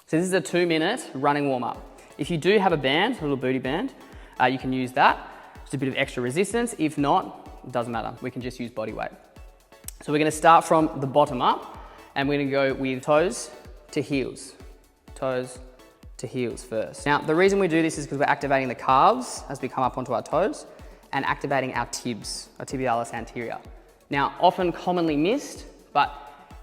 So this is a 2-minute running warm-up. If you do have a band, a little booty band, you can use that. Just a bit of extra resistance. If not, it doesn't matter. We can just use body weight. So we're gonna start from the bottom up, and we're gonna go with toes to heels. Toes to heels first. Now, the reason we do this is because we're activating the calves as we come up onto our toes and activating our tibs, our tibialis anterior. Now, often commonly missed, but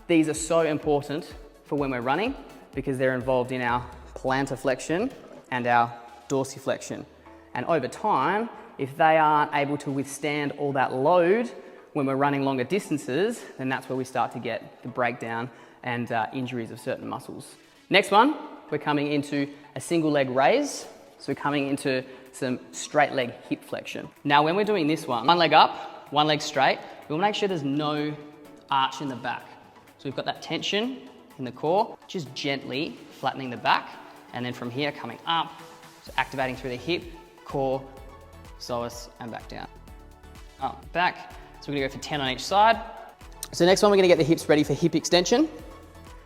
these are so important for when we're running because they're involved in our plantar flexion and our dorsiflexion. And over time, if they aren't able to withstand all that load when we're running longer distances, then that's where we start to get the breakdown and injuries of certain muscles. Next one, we're coming into a single leg raise. So we're coming into some straight leg hip flexion. Now, when we're doing this one leg up, one leg straight, we'll make sure there's no arch in the back. So we've got that tension in the core, just gently flattening the back. And then from here, coming up, so activating through the hip, core, psoas, and back down. Up, back. So we're gonna go for 10 on each side. So next one, we're gonna get the hips ready for hip extension.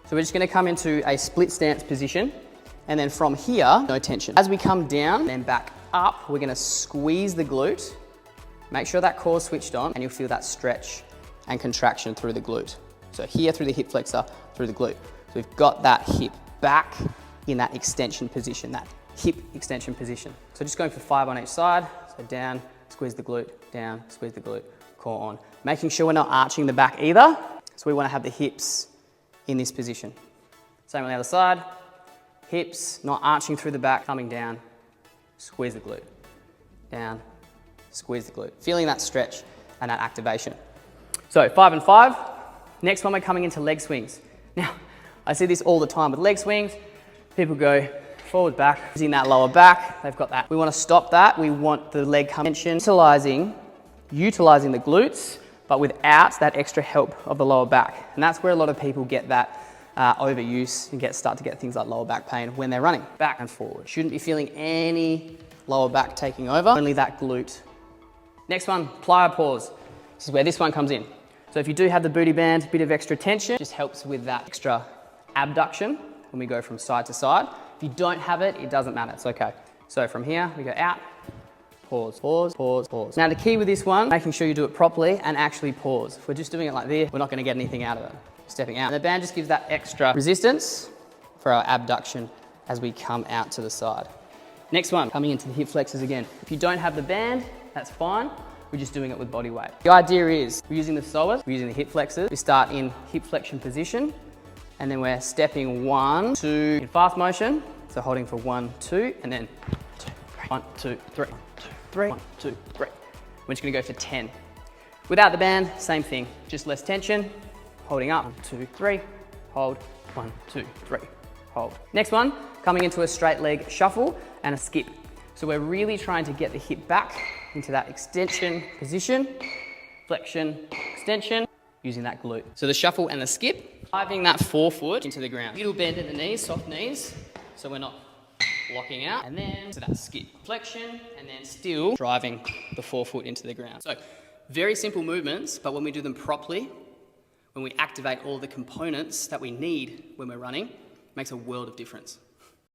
So we're just gonna come into a split stance position. And then from here, no tension. As we come down, then back up, we're gonna squeeze the glute. Make sure that core's switched on, and you'll feel that stretch and contraction through the glute. So here through the hip flexor, through the glute. So we've got that hip back in that extension position, that hip extension position. So just going for 5 on each side. So down, squeeze the glute, down, squeeze the glute, core on. Making sure we're not arching the back either. So we wanna have the hips in this position. Same on the other side. Hips, not arching through the back, coming down, squeeze the glute, down, squeeze the glute. Feeling that stretch and that activation. So 5 and 5. Next one, we're coming into leg swings. Now, I see this all the time with leg swings. People go forward, back, using that lower back. They've got that. We want to stop that. We want the leg tension, utilizing the glutes, but without that extra help of the lower back. And that's where a lot of people get that overuse and start to get things like lower back pain when they're running back and forward. Shouldn't be feeling any lower back taking over, only that glute. Next one, plyo pause. This is where this one comes in. So if you do have the booty band, a bit of extra tension, just helps with that extra abduction when we go from side to side. If you don't have it, it doesn't matter, it's okay. So from here, we go out, pause, pause, pause, pause. Now the key with this one, making sure you do it properly and actually pause. If we're just doing it like this, we're not gonna get anything out of it. Stepping out. And the band just gives that extra resistance for our abduction as we come out to the side. Next one, coming into the hip flexors again. If you don't have the band, that's fine. We're just doing it with body weight. The idea is we're using the psoas, we're using the hip flexors. We start in hip flexion position, and then we're stepping 1, 2 in fast motion. So holding for 1, 2, and then 2, 3. 1, 2, 3, 1, 2, 3, 1, 2, 3. We're just gonna go for 10. Without the band, same thing, just less tension. Holding up, 1, 2, 3, hold, 1, 2, 3, hold. Next one, coming into a straight leg shuffle and a skip. So we're really trying to get the hip back into that extension position, flexion, extension, using that glute. So the shuffle and the skip, driving that forefoot into the ground. Little bend in the knees, soft knees, so we're not locking out. And then to that skip, flexion, and then still driving the forefoot into the ground. So very simple movements, but when we do them properly, when we activate all the components that we need when we're running, it makes a world of difference.